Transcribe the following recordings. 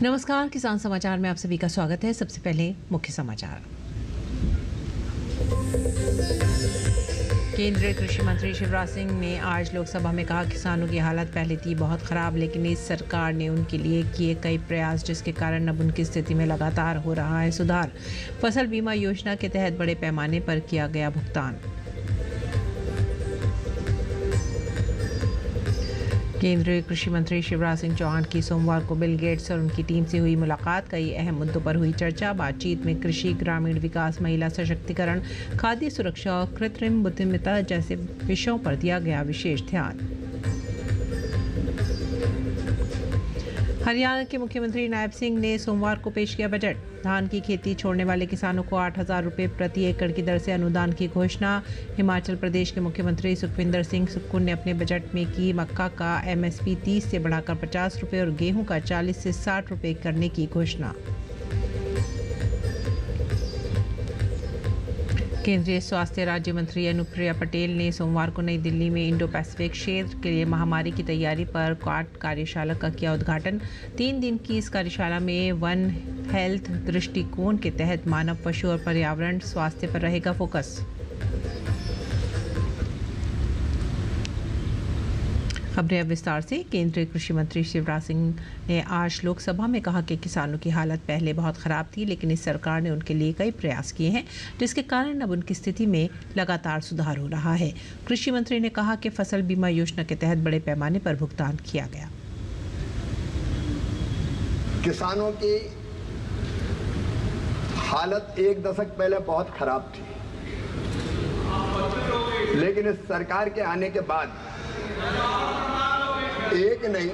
नमस्कार, किसान समाचार में आप सभी का स्वागत है। सबसे पहले मुख्य समाचार। केंद्रीय कृषि मंत्री शिवराज सिंह ने आज लोकसभा में कहा, किसानों की हालत पहले थी बहुत खराब, लेकिन इस सरकार ने उनके लिए किए कई प्रयास, जिसके कारण अब उनकी स्थिति में लगातार हो रहा है सुधार। फसल बीमा योजना के तहत बड़े पैमाने पर किया गया भुगतान। केंद्रीय कृषि मंत्री शिवराज सिंह चौहान की सोमवार को बिल गेट्स और उनकी टीम से हुई मुलाकात। कई अहम मुद्दों पर हुई चर्चा। बातचीत में कृषि, ग्रामीण विकास, महिला सशक्तिकरण, खाद्य सुरक्षा और कृत्रिम बुद्धिमत्ता जैसे विषयों पर दिया गया विशेष ध्यान। हरियाणा के मुख्यमंत्री नायब सिंह ने सोमवार को पेश किया बजट। धान की खेती छोड़ने वाले किसानों को 8,000 रुपये प्रति एकड़ की दर से अनुदान की घोषणा। हिमाचल प्रदेश के मुख्यमंत्री सुखविंदर सिंह सुक्खू ने अपने बजट में की मक्का का MSP 30 से बढ़ाकर 50 रुपये और गेहूं का 40 से 60 रुपये करने की घोषणा। केंद्रीय स्वास्थ्य राज्य मंत्री अनुप्रिया पटेल ने सोमवार को नई दिल्ली में इंडो पैसिफिक क्षेत्र के लिए महामारी की तैयारी पर क्वाड कार्यशाला का किया उद्घाटन। 3 दिन की इस कार्यशाला में वन हेल्थ दृष्टिकोण के तहत मानव, पशु और पर्यावरण स्वास्थ्य पर रहेगा फोकस। खबरें अब विस्तार से। केंद्रीय कृषि मंत्री शिवराज सिंह ने आज लोकसभा में कहा कि किसानों की हालत पहले बहुत खराब थी, लेकिन इस सरकार ने उनके लिए कई प्रयास किए हैं, जिसके कारण अब उनकी स्थिति में लगातार सुधार हो रहा है। कृषि मंत्री ने कहा कि फसल बीमा योजना के तहत बड़े पैमाने पर भुगतान किया गया। किसानों की हालत एक दशक पहले बहुत खराब थी, लेकिन इस सरकार के आने के बाद एक नहीं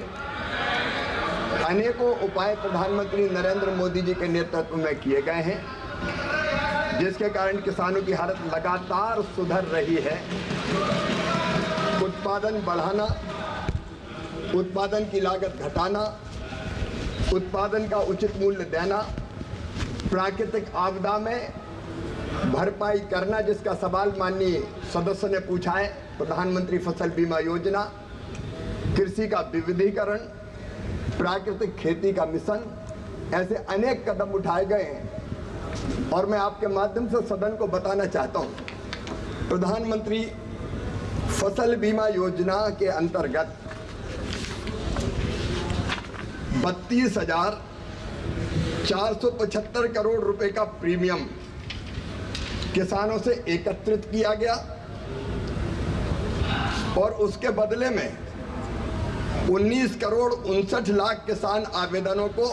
अनेकों उपाय प्रधानमंत्री नरेंद्र मोदी जी के नेतृत्व में किए गए हैं, जिसके कारण किसानों की हालत लगातार सुधर रही है। उत्पादन बढ़ाना, उत्पादन की लागत घटाना, उत्पादन का उचित मूल्य देना, प्राकृतिक आपदा में भरपाई करना, जिसका सवाल माननीय सदस्य ने पूछा है, प्रधानमंत्री फसल बीमा योजना, कृषि का विविधीकरण, प्राकृतिक खेती का मिशन, ऐसे अनेक कदम उठाए गए हैं। और मैं आपके माध्यम से सदन को बताना चाहता हूं, प्रधानमंत्री फसल बीमा योजना के अंतर्गत 32,475 करोड़ रुपए का प्रीमियम किसानों से एकत्रित किया गया और उसके बदले में 19 करोड़ 59 लाख किसान आवेदनों को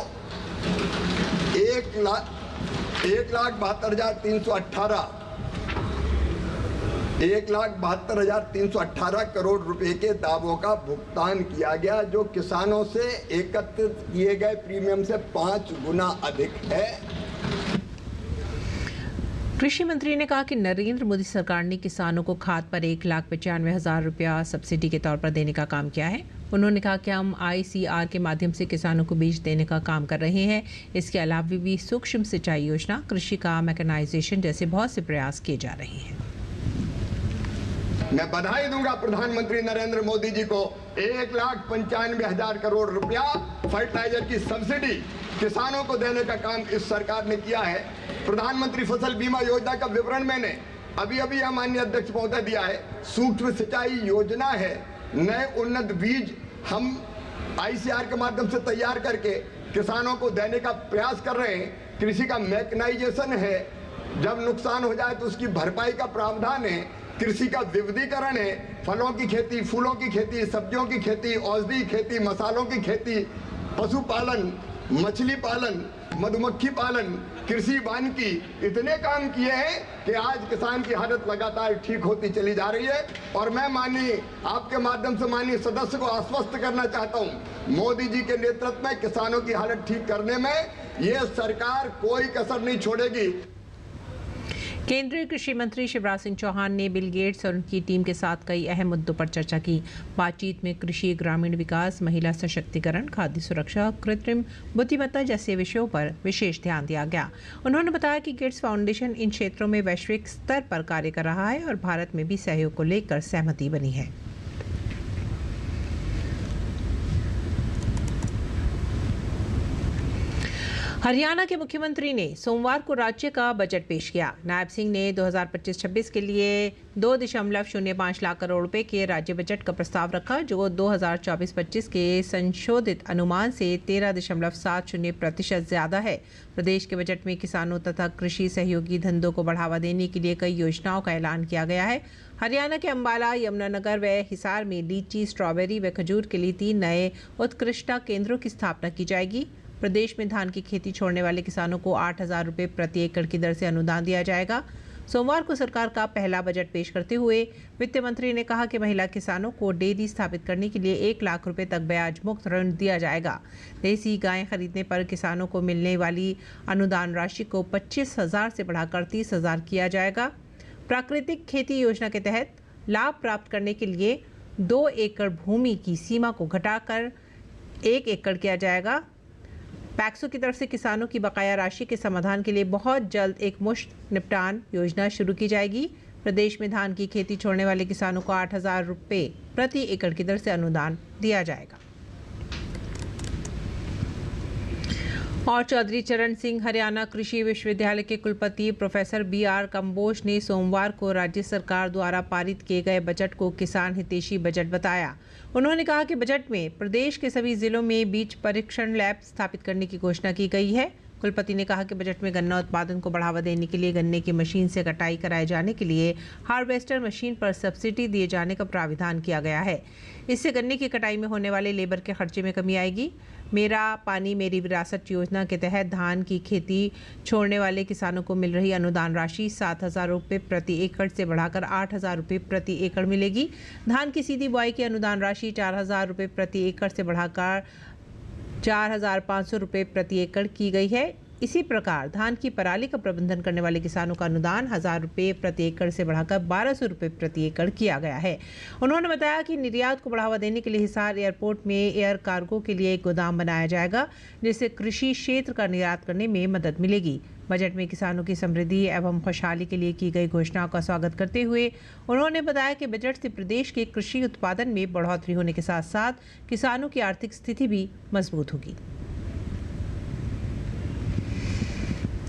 1,72,318 करोड़ रुपए के दावों का भुगतान किया गया, जो किसानों से एकत्रित किए गए प्रीमियम से 5 गुना अधिक है। कृषि मंत्री ने कहा कि नरेंद्र मोदी सरकार ने किसानों को खाद पर 1,95,000 रुपया सब्सिडी के तौर पर देने का काम किया है। उन्होंने कहा कि हम ICR के माध्यम से किसानों को बीज देने का काम कर रहे हैं। इसके अलावा भी सूक्ष्म सिंचाई योजना, कृषि का मैकेनाइजेशन जैसे बहुत से प्रयास किए जा रहे हैं। मैं बधाई दूंगा प्रधानमंत्री नरेंद्र मोदी जी को। 1,95,000 करोड़ रुपया फर्टिलाइजर की सब्सिडी किसानों को देने का काम इस सरकार ने किया है। प्रधानमंत्री फसल बीमा योजना का विवरण मैंने अभी माननीय अध्यक्ष महोदय दिया है। सूक्ष्म सिंचाई योजना है, नए उन्नत बीज हम ICR के माध्यम से तैयार करके किसानों को देने का प्रयास कर रहे हैं। कृषि का मैकेनाइजेशन है, जब नुकसान हो जाए तो उसकी भरपाई का प्रावधान है। कृषि का विविधीकरण है, फलों की खेती, फूलों की खेती, सब्जियों की खेती, औषधि खेती, मसालों की खेती, पशुपालन, मछली पालन, मधुमक्खी पालन, कृषि वानिकी, इतने काम किए हैं कि आज किसान की हालत लगातार ठीक होती चली जा रही है। और मैं माननीय आपके माध्यम से माननीय सदस्य को आश्वस्त करना चाहता हूं, मोदी जी के नेतृत्व में किसानों की हालत ठीक करने में ये सरकार कोई कसर नहीं छोड़ेगी। केंद्रीय कृषि मंत्री शिवराज सिंह चौहान ने बिल गेट्स और उनकी टीम के साथ कई अहम मुद्दों पर चर्चा की। बातचीत में कृषि, ग्रामीण विकास, महिला सशक्तिकरण, खाद्य सुरक्षा, कृत्रिम बुद्धिमत्ता जैसे विषयों पर विशेष ध्यान दिया गया। उन्होंने बताया कि गेट्स फाउंडेशन इन क्षेत्रों में वैश्विक स्तर पर कार्य कर रहा है और भारत में भी सहयोग को लेकर सहमति बनी है। हरियाणा के मुख्यमंत्री ने सोमवार को राज्य का बजट पेश किया। नायब सिंह ने 2025-26 के लिए 2.05 लाख करोड़ रुपए के राज्य बजट का प्रस्ताव रखा, जो 2024-25 के संशोधित अनुमान से 13.70% ज्यादा है। प्रदेश के बजट में किसानों तथा कृषि सहयोगी धंधों को बढ़ावा देने के लिए कई योजनाओं का ऐलान किया गया है। हरियाणा के अंबाला, यमुनानगर व हिसार में लीची, स्ट्रॉबेरी व खजूर के लिए 3 नए उत्कृष्टता केंद्रों की स्थापना की जाएगी। प्रदेश में धान की खेती छोड़ने वाले किसानों को 8,000 रुपये प्रति एकड़ की दर से अनुदान दिया जाएगा। सोमवार को सरकार का पहला बजट पेश करते हुए वित्त मंत्री ने कहा कि महिला किसानों को डेयरी स्थापित करने के लिए 1 लाख रुपए तक ब्याज मुक्त ऋण दिया जाएगा। देसी गायें खरीदने पर किसानों को मिलने वाली अनुदान राशि को 25,000 से बढ़ाकर 30,000 किया जाएगा। प्राकृतिक खेती योजना के तहत लाभ प्राप्त करने के लिए 2 एकड़ भूमि की सीमा को घटाकर 1 एकड़ किया जाएगा। पैक्सो की तरफ से किसानों की बकाया राशि के समाधान के लिए बहुत जल्द एक मुश्त निपटान योजना शुरू की जाएगी। प्रदेश में धान की खेती छोड़ने वाले किसानों को 8,000 रुपये प्रति एकड़ की दर से अनुदान दिया जाएगा। और चौधरी चरण सिंह हरियाणा कृषि विश्वविद्यालय के कुलपति प्रोफेसर BR कंबोज ने सोमवार को राज्य सरकार द्वारा पारित किए गए बजट को किसान हितैषी बजट बताया। उन्होंने कहा कि बजट में प्रदेश के सभी जिलों में बीज परीक्षण लैब स्थापित करने की घोषणा की गई है। कुलपति ने कहा कि बजट में गन्ना उत्पादन को बढ़ावा देने के लिए गन्ने की मशीन से कटाई कराए जाने के लिए हार्वेस्टर मशीन पर सब्सिडी दिए जाने का प्राविधान किया गया है। इससे गन्ने की कटाई में होने वाले लेबर के खर्चे में कमी आएगी। मेरा पानी मेरी विरासत योजना के तहत धान की खेती छोड़ने वाले किसानों को मिल रही अनुदान राशि 7,000 रुपये प्रति एकड़ से बढ़ाकर 8,000 रुपये प्रति एकड़ मिलेगी। धान की सीधी बुआई की अनुदान राशि 4,000 रुपये प्रति एकड़ से बढ़ाकर 4,500 रुपये प्रति एकड़ की गई है। इसी प्रकार धान की पराली का प्रबंधन करने वाले किसानों का अनुदान 1,000 रुपये प्रति एकड़ से बढ़ाकर 1,200 रुपये प्रति एकड़ किया गया है। उन्होंने बताया कि निर्यात को बढ़ावा देने के लिए हिसार एयरपोर्ट में एयर कार्गो के लिए एक गोदाम बनाया जाएगा, जिससे कृषि क्षेत्र का निर्यात करने में मदद मिलेगी। बजट में किसानों की समृद्धि एवं खुशहाली के लिए की गई घोषणाओं का स्वागत करते हुए उन्होंने बताया कि बजट से प्रदेश के कृषि उत्पादन में बढ़ोतरी होने के साथ साथ किसानों की आर्थिक स्थिति भी मजबूत होगी।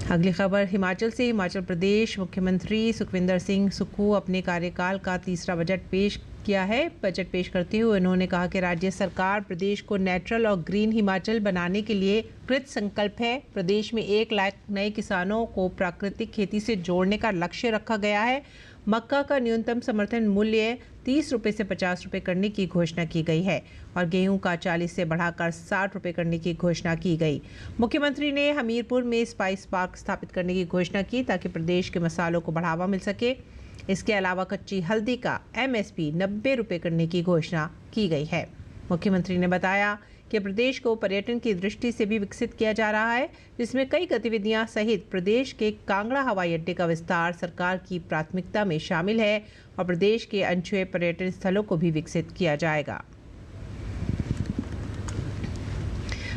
अगली खबर हिमाचल से। हिमाचल प्रदेश मुख्यमंत्री सुखविंदर सिंह सुक्खू अपने कार्यकाल का तीसरा बजट पेश किया है। बजट पेश करते हुए उन्होंने कहा कि राज्य सरकार प्रदेश को नेचुरल और ग्रीन हिमाचल बनाने के लिए कृत संकल्प है। प्रदेश में 1 लाख नए किसानों को प्राकृतिक खेती से जोड़ने का लक्ष्य रखा गया है। मक्का का न्यूनतम समर्थन मूल्य 30 रुपये से 50 रुपये करने की घोषणा की गई है और गेहूं का 40 से बढ़ाकर 60 रुपये करने की घोषणा की गई। मुख्यमंत्री ने हमीरपुर में स्पाइस पार्क स्थापित करने की घोषणा की ताकि प्रदेश के मसालों को बढ़ावा मिल सके। इसके अलावा कच्ची हल्दी का MSP 90 रुपये करने की घोषणा की गई है। मुख्यमंत्री ने बताया कि प्रदेश को पर्यटन की दृष्टि से भी विकसित किया जा रहा है, जिसमें कई गतिविधियां सहित प्रदेश के कांगड़ा हवाई अड्डे का विस्तार सरकार की प्राथमिकता में शामिल है और प्रदेश के अनछुए पर्यटन स्थलों को भी विकसित किया जाएगा।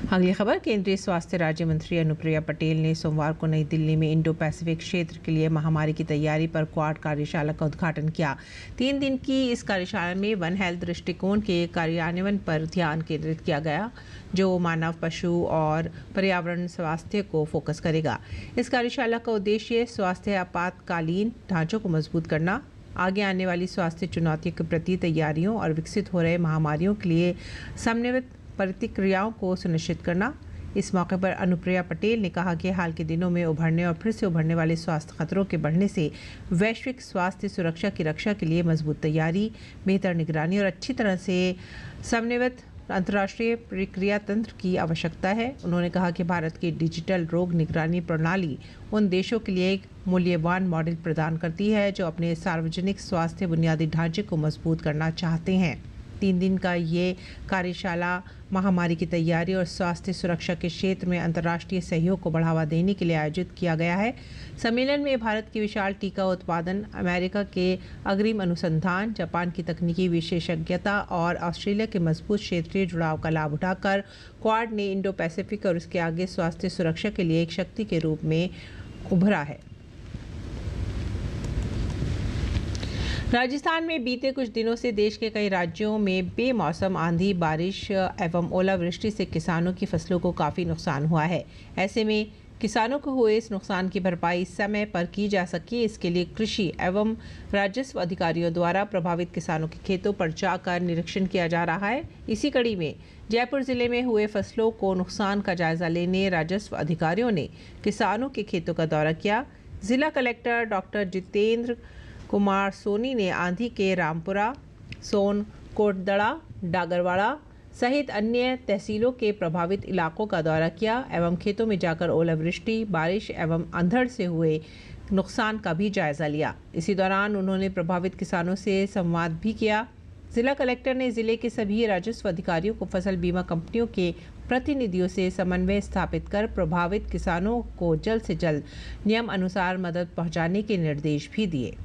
अगली खबर। केंद्रीय स्वास्थ्य राज्य मंत्री अनुप्रिया पटेल ने सोमवार को नई दिल्ली में इंडो पैसिफिक क्षेत्र के लिए महामारी की तैयारी पर क्वाड कार्यशाला का उद्घाटन किया। 3 दिन की इस कार्यशाला में वन हेल्थ दृष्टिकोण के कार्यान्वयन पर ध्यान केंद्रित किया गया, जो मानव, पशु और पर्यावरण स्वास्थ्य को फोकस करेगा। इस कार्यशाला का उद्देश्य स्वास्थ्य आपातकालीन ढांचों को मजबूत करना, आगे आने वाली स्वास्थ्य चुनौतियों के प्रति तैयारियों और विकसित हो रहे महामारियों के लिए समन्वित प्रतिक्रियाओं को सुनिश्चित करना। इस मौके पर अनुप्रिया पटेल ने कहा कि हाल के दिनों में उभरने और फिर से उभरने वाले स्वास्थ्य खतरों के बढ़ने से वैश्विक स्वास्थ्य सुरक्षा की रक्षा के लिए मजबूत तैयारी, बेहतर निगरानी और अच्छी तरह से समन्वित अंतर्राष्ट्रीय प्रक्रिया तंत्र की आवश्यकता है। उन्होंने कहा कि भारत की डिजिटल रोग निगरानी प्रणाली उन देशों के लिए एक मूल्यवान मॉडल प्रदान करती है जो अपने सार्वजनिक स्वास्थ्य बुनियादी ढांचे को मजबूत करना चाहते हैं। 3 दिन का ये कार्यशाला महामारी की तैयारी और स्वास्थ्य सुरक्षा के क्षेत्र में अंतर्राष्ट्रीय सहयोग को बढ़ावा देने के लिए आयोजित किया गया है। सम्मेलन में भारत की विशाल टीका उत्पादन, अमेरिका के अग्रिम अनुसंधान, जापान की तकनीकी विशेषज्ञता और ऑस्ट्रेलिया के मजबूत क्षेत्रीय जुड़ाव का लाभ उठाकर क्वाड ने इंडो पैसिफिक और उसके आगे स्वास्थ्य सुरक्षा के लिए एक शक्ति के रूप में उभरा है। राजस्थान में बीते कुछ दिनों से देश के कई राज्यों में बेमौसम आंधी, बारिश एवं ओलावृष्टि से किसानों की फसलों को काफ़ी नुकसान हुआ है। ऐसे में किसानों को हुए इस नुकसान की भरपाई समय पर की जा सके, इसके लिए कृषि एवं राजस्व अधिकारियों द्वारा प्रभावित किसानों के खेतों पर जाकर निरीक्षण किया जा रहा है। इसी कड़ी में जयपुर जिले में हुए फसलों को नुकसान का जायजा लेने राजस्व अधिकारियों ने किसानों के खेतों का दौरा किया। जिला कलेक्टर डॉक्टर जितेंद्र कुमार सोनी ने आंधी के रामपुरा, सोन, कोटदड़ा, डागरवाड़ा सहित अन्य तहसीलों के प्रभावित इलाकों का दौरा किया एवं खेतों में जाकर ओलावृष्टि, बारिश एवं अंधड़ से हुए नुकसान का भी जायजा लिया। इसी दौरान उन्होंने प्रभावित किसानों से संवाद भी किया। जिला कलेक्टर ने जिले के सभी राजस्व अधिकारियों को फसल बीमा कंपनियों के प्रतिनिधियों से समन्वय स्थापित कर प्रभावित किसानों को जल्द से जल्द नियम अनुसार मदद पहुंचाने के निर्देश भी दिए।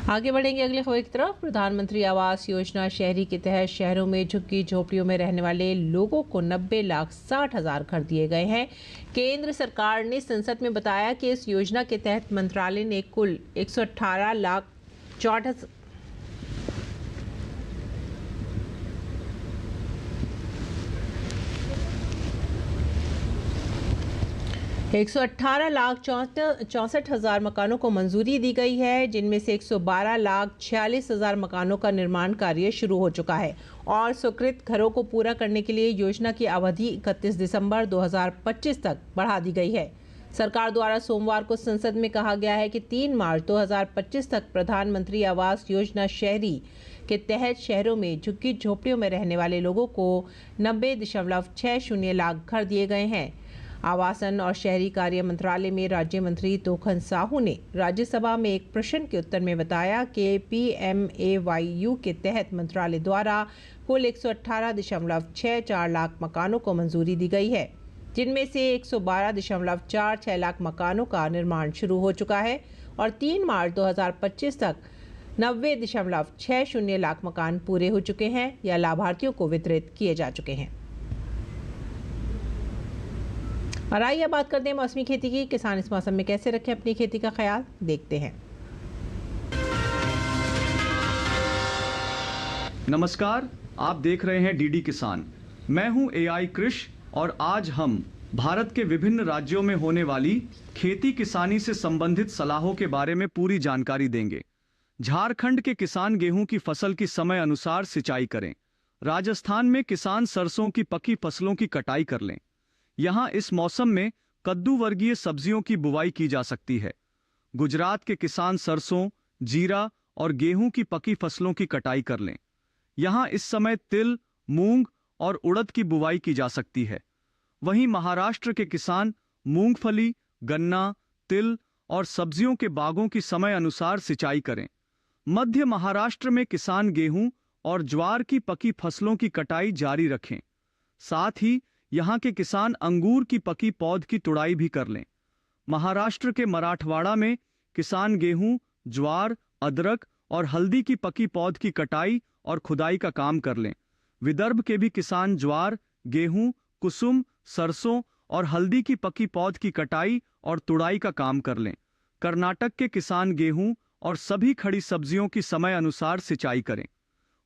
आगे बढ़ेंगे अगले खबर की तरफ। प्रधानमंत्री आवास योजना शहरी के तहत शहरों में झुग्गी झोपड़ियों में रहने वाले लोगों को 90,60,000 घर दिए गए हैं। केंद्र सरकार ने संसद में बताया कि इस योजना के तहत मंत्रालय ने कुल 118,64,000 मकानों को मंजूरी दी गई है, जिनमें से 112,46,000 मकानों का निर्माण कार्य शुरू हो चुका है और स्वीकृत घरों को पूरा करने के लिए योजना की अवधि 31 दिसंबर 2025 तक बढ़ा दी गई है। सरकार द्वारा सोमवार को संसद में कहा गया है कि 3 मार्च 2025 तक प्रधानमंत्री आवास योजना शहरी के तहत शहरों में झुग्गी झोपड़ियों में रहने वाले लोगों को 90.60 लाख घर दिए गए हैं। आवासन और शहरी कार्य मंत्रालय में राज्य मंत्री तोखन साहू ने राज्यसभा में एक प्रश्न के उत्तर में बताया कि PMAYU के तहत मंत्रालय द्वारा कुल 118.64 लाख मकानों को मंजूरी दी गई है, जिनमें से 112.46 लाख मकानों का निर्माण शुरू हो चुका है और 3 मार्च 2025 तक 90.60 लाख मकान पूरे हो चुके हैं या लाभार्थियों को वितरित किए जा चुके हैं। और आइए बात करते हैं मौसमी खेती की। किसान इस मौसम में कैसे रखें अपनी खेती का ख्याल, देखते हैं। नमस्कार, आप देख रहे हैं डीडी किसान। मैं हूं AI कृष और आज हम भारत के विभिन्न राज्यों में होने वाली खेती किसानी से संबंधित सलाहों के बारे में पूरी जानकारी देंगे। झारखंड के किसान गेहूं की फसल की समय अनुसार सिंचाई करें। राजस्थान में किसान सरसों की पकी फसलों की कटाई कर लें। यहाँ इस मौसम में कद्दू वर्गीय सब्जियों की बुवाई की जा सकती है। गुजरात के किसान सरसों, जीरा और गेहूं की पकी फसलों की कटाई कर लें। यहाँ इस समय तिल, मूंग और उड़द की बुवाई की जा सकती है। वहीं महाराष्ट्र के किसान मूंगफली, गन्ना, तिल और सब्जियों के बागों की समय अनुसार सिंचाई करें। मध्य महाराष्ट्र में किसान गेहूं और ज्वार की पकी फसलों की कटाई जारी रखें। साथ ही यहाँ के किसान अंगूर की पकी पौध की तुड़ाई भी कर लें। महाराष्ट्र के मराठवाड़ा में किसान गेहूं, ज्वार, अदरक और हल्दी की पकी पौध की कटाई और खुदाई का काम कर लें। विदर्भ के भी किसान ज्वार, गेहूं, कुसुम, सरसों और हल्दी की पकी पौध की कटाई और तुड़ाई का काम कर लें। कर्नाटक के किसान गेहूं और सभी खड़ी सब्जियों की समय अनुसार सिंचाई करें।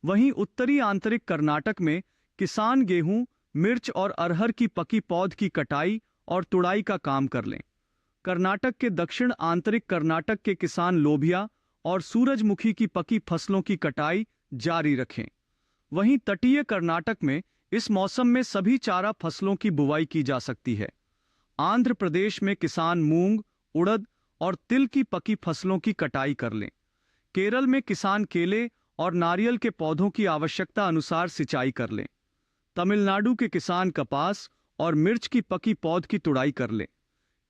वहीं उत्तरी आंतरिक कर्नाटक में किसान गेहूं, मिर्च और अरहर की पकी पौध की कटाई और तुड़ाई का काम कर लें। कर्नाटक के दक्षिण आंतरिक कर्नाटक के किसान लोबिया और सूरजमुखी की पकी फसलों की कटाई जारी रखें। वहीं तटीय कर्नाटक में इस मौसम में सभी चारा फसलों की बुवाई की जा सकती है। आंध्र प्रदेश में किसान मूंग, उड़द और तिल की पकी फसलों की कटाई कर लें। केरल में किसान केले और नारियल के पौधों की आवश्यकता अनुसार सिंचाई कर लें। तमिलनाडु के किसान कपास और मिर्च की पकी पौध की तुड़ाई कर लें।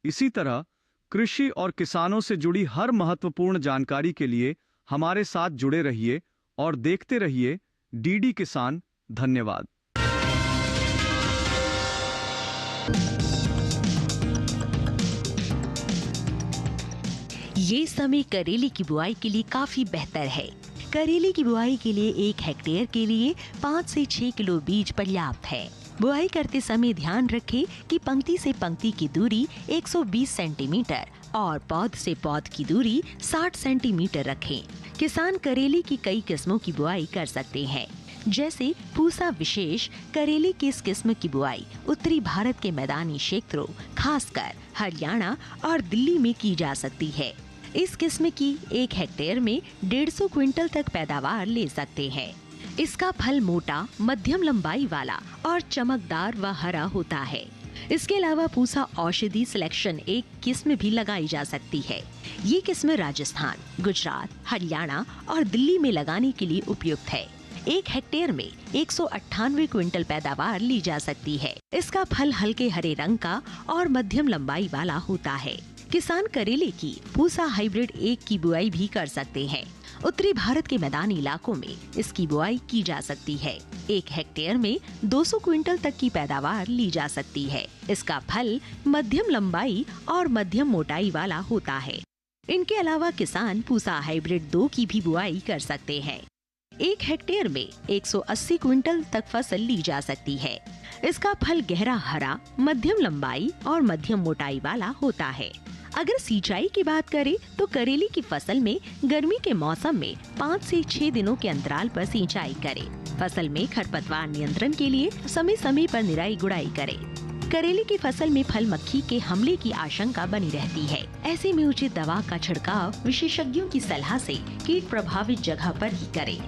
इसी तरह कृषि और किसानों से जुड़ी हर महत्वपूर्ण जानकारी के लिए हमारे साथ जुड़े रहिए और देखते रहिए डीडी किसान। धन्यवाद। ये समय करेले की बुआई के लिए काफी बेहतर है। करेले की बुआई के लिए 1 हेक्टेयर के लिए 5 से 6 किलो बीज पर्याप्त है। बुआई करते समय ध्यान रखें कि पंक्ति से पंक्ति की दूरी 120 सेंटीमीटर और पौध से पौध की दूरी 60 सेंटीमीटर रखें। किसान करेले की कई किस्मों की बुआई कर सकते हैं, जैसे पूसा विशेष करेले की इस किस्म की बुआई उत्तरी भारत के मैदानी क्षेत्रों, खासकर हरियाणा और दिल्ली में की जा सकती है। इस किस्म की 1 हेक्टेयर में 150 क्विंटल तक पैदावार ले सकते हैं। इसका फल मोटा, मध्यम लंबाई वाला और चमकदार व हरा होता है। इसके अलावा पूसा औषधि सिलेक्शन 1 किस्म भी लगाई जा सकती है। ये किस्म राजस्थान, गुजरात, हरियाणा और दिल्ली में लगाने के लिए उपयुक्त है। 1 हेक्टेयर में 198 क्विंटल पैदावार ली जा सकती है। इसका फल हल्के हरे रंग का और मध्यम लंबाई वाला होता है। किसान करेले की पूसा हाइब्रिड 1 की बुआई भी कर सकते हैं। उत्तरी भारत के मैदानी इलाकों में इसकी बुआई की जा सकती है। 1 हेक्टेयर में 200 क्विंटल तक की पैदावार ली जा सकती है। इसका फल मध्यम लंबाई और मध्यम मोटाई वाला होता है। इनके अलावा किसान पूसा हाइब्रिड 2 की भी बुआई कर सकते हैं। 1 हेक्टेयर में 180 क्विंटल तक फसल ली जा सकती है। इसका फल गहरा हरा, मध्यम लंबाई और मध्यम मोटाई वाला होता है। अगर सिंचाई की बात करें तो करेले की फसल में गर्मी के मौसम में 5 से 6 दिनों के अंतराल पर सिंचाई करें। फसल में खरपतवार नियंत्रण के लिए समय समय पर निराई गुड़ाई करें। करेले की फसल में फल मक्खी के हमले की आशंका बनी रहती है। ऐसे में उचित दवा का छिड़काव विशेषज्ञों की सलाह से कीट प्रभावित जगह पर ही करें।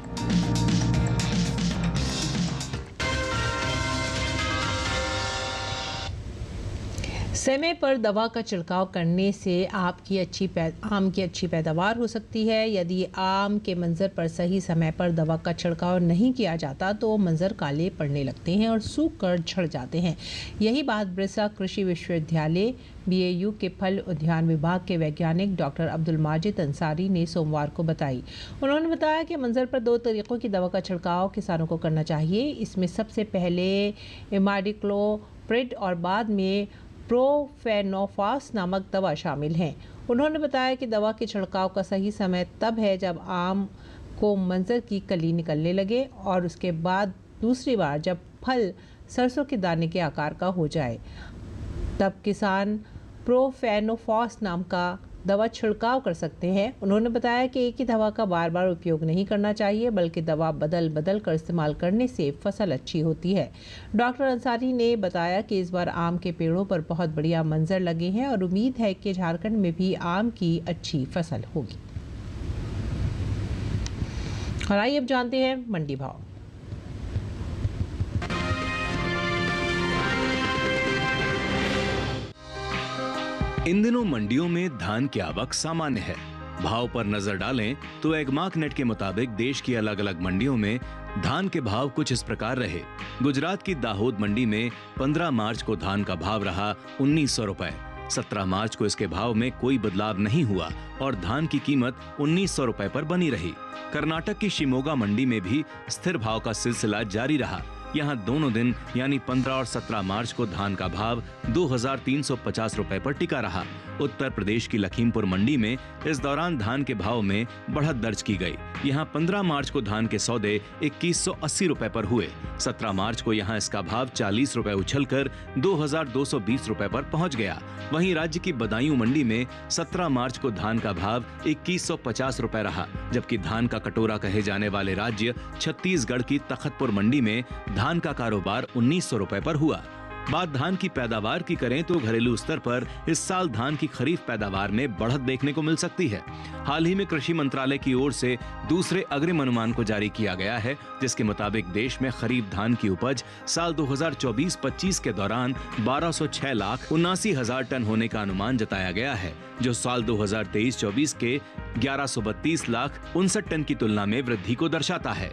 समय पर दवा का छिड़काव करने से आम की अच्छी पैदावार हो सकती है। यदि आम के मंजर पर सही समय पर दवा का छिड़काव नहीं किया जाता तो मंजर काले पड़ने लगते हैं और सूख कर झड़ जाते हैं। यही बात बिरसा कृषि विश्वविद्यालय BAU के फल उद्यान विभाग के वैज्ञानिक डॉक्टर अब्दुल माजिद अंसारी ने सोमवार को बताई। उन्होंने बताया कि मंजर पर 2 तरीकों की दवा का छिड़काव किसानों को करना चाहिए। इसमें सबसे पहले इमाडिक्लोप्रिड और बाद में प्रोफेनोफास नामक दवा शामिल हैं। उन्होंने बताया कि दवा के छिड़काव का सही समय तब है जब आम को मंजर की कली निकलने लगे और उसके बाद दूसरी बार जब फल सरसों के दाने के आकार का हो जाए, तब किसान प्रोफेनोफास नाम का दवा छिड़काव कर सकते हैं। उन्होंने बताया कि एक ही दवा का बार बार उपयोग नहीं करना चाहिए, बल्कि दवा बदल बदल कर इस्तेमाल करने से फसल अच्छी होती है। डॉक्टर अंसारी ने बताया कि इस बार आम के पेड़ों पर बहुत बढ़िया मंजर लगे हैं और उम्मीद है कि झारखंड में भी आम की अच्छी फसल होगी। और आइए अब जानते हैं मंडी भाव। इन दिनों मंडियों में धान की आवक सामान्य है। भाव पर नजर डालें तो एगमार्क नेट के मुताबिक देश की अलग अलग मंडियों में धान के भाव कुछ इस प्रकार रहे। गुजरात की दाहोद मंडी में 15 मार्च को धान का भाव रहा 1900 रुपए। 17 मार्च को इसके भाव में कोई बदलाव नहीं हुआ और धान की कीमत 1900 रुपए पर बनी रही। कर्नाटक की शिमोगा मंडी में भी स्थिर भाव का सिलसिला जारी रहा। यहाँ दोनों दिन यानी 15 और 17 मार्च को धान का भाव 2350 रुपए पर टिका रहा। उत्तर प्रदेश की लखीमपुर मंडी में इस दौरान धान के भाव में बढ़त दर्ज की गई। यहाँ 15 मार्च को धान के सौदे 2180 रुपए पर हुए। 17 मार्च को यहाँ इसका भाव 40 रुपए उछलकर 2220 रुपए पर पहुँच गया। वहीं राज्य की बदायूं मंडी में 17 मार्च को धान का भाव 2150 रुपए रहा, जबकि धान का कटोरा कहे जाने वाले राज्य छत्तीसगढ़ की तखतपुर मंडी में धान का कारोबार 1900 रुपए पर हुआ। बात धान की पैदावार की करें तो घरेलू स्तर पर इस साल धान की खरीफ पैदावार में बढ़त देखने को मिल सकती है। हाल ही में कृषि मंत्रालय की ओर से दूसरे अग्रिम अनुमान को जारी किया गया है, जिसके मुताबिक देश में खरीफ धान की उपज साल 2024-25 के दौरान 1206,79,000 टन होने का अनुमान जताया गया है, जो साल 2023-24 के 1132,59,000 टन की तुलना में वृद्धि को दर्शाता है।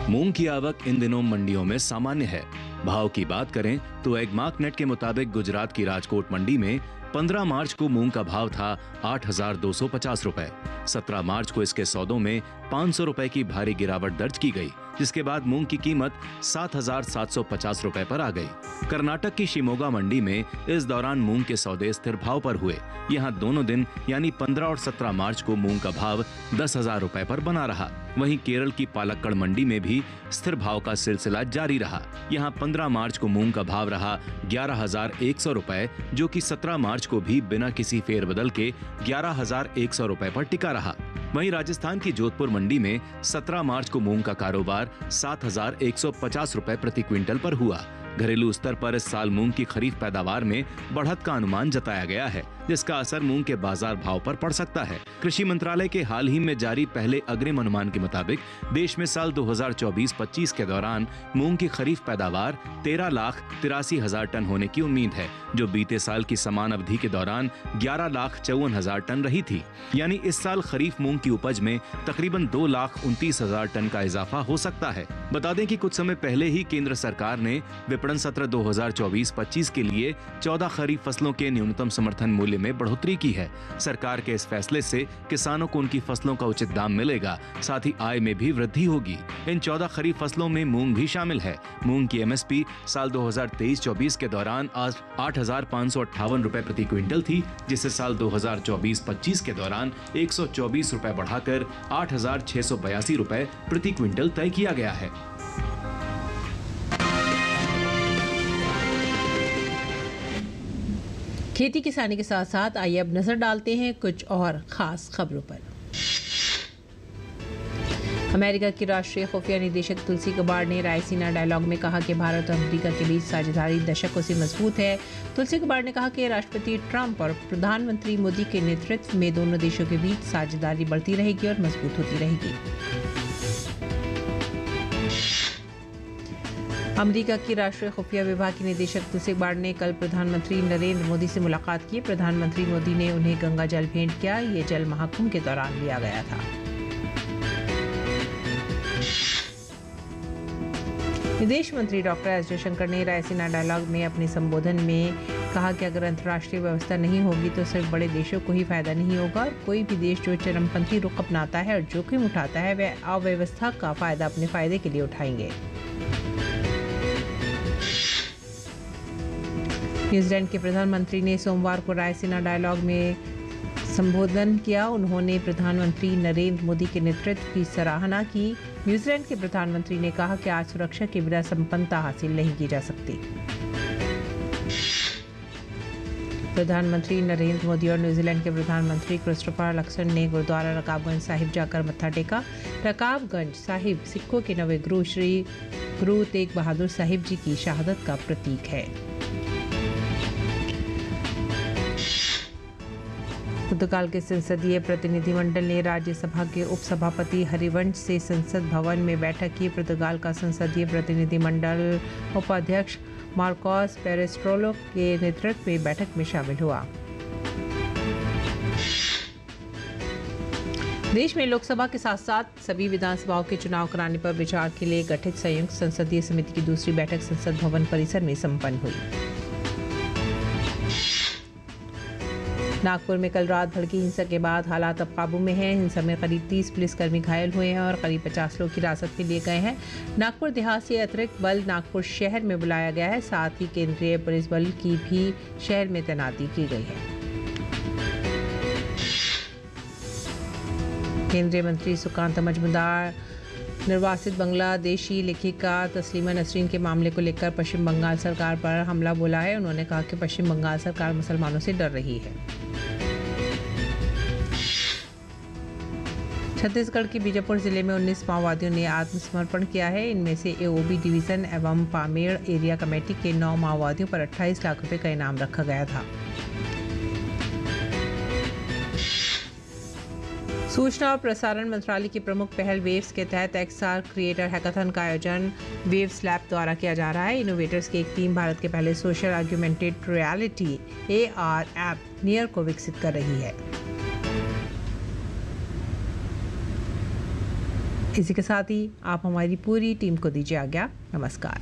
मूंग की आवक इन दिनों मंडियों में सामान्य है। भाव की बात करें तो एगमार्क नेट के मुताबिक गुजरात की राजकोट मंडी में 15 मार्च को मूंग का भाव था 8,250 रुपए। 17 मार्च को इसके सौदों में 500 रुपए की भारी गिरावट दर्ज की गई। जिसके बाद मूंग की कीमत 7,750 रुपए पर आ गई। कर्नाटक की शिमोगा मंडी में इस दौरान मूंग के सौदे स्थिर भाव पर हुए। यहाँ दोनों दिन यानी 15 और 17 मार्च को मूंग का भाव 10,000 रुपए पर बना रहा। वहीं केरल की पालक्कड़ मंडी में भी स्थिर भाव का सिलसिला जारी रहा। यहाँ 15 मार्च को मूंग का भाव रहा 11,100 रुपए, जो कि 17 मार्च को भी बिना किसी फेरबदल के 11,100 रुपए पर टिका रहा। वहीं राजस्थान की जोधपुर मंडी में 17 मार्च को मूंग का कारोबार 7,150 रुपए प्रति क्विंटल पर हुआ। घरेलू स्तर पर इस साल मूंग की खरीफ पैदावार में बढ़त का अनुमान जताया गया है, जिसका असर मूंग के बाजार भाव पर पड़ सकता है। कृषि मंत्रालय के हाल ही में जारी पहले अग्रिम अनुमान के मुताबिक देश में साल 2024-25 के दौरान मूंग की खरीफ पैदावार 13,83,000 टन होने की उम्मीद है, जो बीते साल की समान अवधि के दौरान 11,54,000 टन रही थी। यानी इस साल खरीफ मूंग की उपज में तकरीबन 2,29,000 टन का इजाफा हो सकता है। बता दें कि कुछ समय पहले ही केंद्र सरकार ने विपणन सत्र 2024-25 के लिए 14 खरीफ फसलों के न्यूनतम समर्थन मूल्य में बढ़ोतरी की है। सरकार के इस फैसले से किसानों को उनकी फसलों का उचित दाम मिलेगा, साथ ही आय में भी वृद्धि होगी। इन 14 खरीफ फसलों में मूंग भी शामिल है। मूंग की एमएसपी साल 2023-24 के दौरान आज 8,558 रुपए प्रति क्विंटल थी, जिसे साल 2024-25 के दौरान 124 रुपए बढ़ाकर 8,682 रुपए प्रति क्विंटल तय किया गया है। खेती किसानी के साथ साथ आइए अब नजर डालते हैं कुछ और खास खबरों पर। अमेरिका की राष्ट्रीय खुफिया निदेशक तुलसी गबार्ड ने रायसीना डायलॉग में कहा कि भारत और अमेरिका के बीच साझेदारी दशकों से मजबूत है। तुलसी गबार्ड ने कहा कि राष्ट्रपति ट्रंप और प्रधानमंत्री मोदी के नेतृत्व में दोनों देशों के बीच साझेदारी बढ़ती रहेगी और मजबूत होती रहेगी। अमेरिका की राष्ट्रीय खुफिया विभाग के निदेशक तुलसी गबार्ड ने कल प्रधानमंत्री नरेंद्र मोदी से मुलाकात की। प्रधानमंत्री मोदी ने उन्हें गंगा जल भेंट किया। ये जल महाकुंभ के दौरान लिया गया था। विदेश मंत्री डॉक्टर एस जयशंकर ने रायसीना डायलॉग में अपने संबोधन में कहा कि अगर अंतर्राष्ट्रीय व्यवस्था नहीं होगी तो सिर्फ बड़े देशों को ही फायदा नहीं होगा और कोई भी देश जो चरमपंथी रुख अपनाता है और जोखिम उठाता है वह अव्यवस्था का फायदा अपने फायदे के लिए उठाएंगे। न्यूजीलैंड के प्रधानमंत्री ने सोमवार को रायसीना डायलॉग में संबोधन किया। उन्होंने प्रधानमंत्री नरेंद्र मोदी के नेतृत्व की सराहना की। न्यूजीलैंड के प्रधानमंत्री ने कहा कि आज सुरक्षा के बिना संपन्नता हासिल नहीं की जा सकती। प्रधानमंत्री नरेंद्र मोदी और न्यूजीलैंड के प्रधानमंत्री क्रिस्टोफर लक्सन ने गुरुद्वारा रकाबगंज साहिब जाकर मत्था टेका। रकाबगंज साहिब सिखों के नवे गुरु श्री गुरु तेग बहादुर साहिब जी की शहादत का प्रतीक है। पुर्तगाल के संसदीय प्रतिनिधिमंडल ने राज्यसभा के उपसभापति हरिवंश से संसद भवन में बैठक की। पुर्तगाल का संसदीय प्रतिनिधिमंडल उपाध्यक्ष मार्कोस पेरेस्ट्रोलो के नेतृत्व में बैठक में शामिल हुआ। देश में लोकसभा के साथ साथ सभी विधानसभाओं के चुनाव कराने पर विचार के लिए गठित संयुक्त संसदीय समिति की दूसरी बैठक संसद भवन परिसर में संपन्न हुई। नागपुर में कल रात भड़की हिंसा के बाद हालात अब काबू में हैं। हिंसा में करीब 30 पुलिसकर्मी घायल हुए हैं और करीब 50 लोग हिरासत में लिए गए हैं। नागपुर देहात से अतिरिक्त बल नागपुर शहर में बुलाया गया है। साथ ही केंद्रीय पुलिस बल की भी शहर में तैनाती की गई है। केंद्रीय मंत्री सुकांत मजूमदार निर्वासित बांग्लादेशी लेखिका तस्लीमा नसरीन के मामले को लेकर पश्चिम बंगाल सरकार पर हमला बोला है। उन्होंने कहा कि पश्चिम बंगाल सरकार मुसलमानों से डर रही है। छत्तीसगढ़ के बीजापुर जिले में 19 माओवादियों ने आत्मसमर्पण किया है। इनमें से एओबी डिवीजन एवं पामेड़ एरिया कमेटी के 9 माओवादियों पर 28 लाख रुपए का इनाम रखा गया था। सूचना और प्रसारण मंत्रालय की प्रमुख पहल वेव्स के तहत एक्सआर क्रिएटर हैकाथन का आयोजन वेव्स लैब द्वारा किया जा रहा है। इनोवेटर्स की एक टीम भारत के पहले social argumented reality AR app Near को विकसित कर रही है। इसी के साथ ही आप हमारी पूरी टीम को दीजिए आज्ञा। नमस्कार।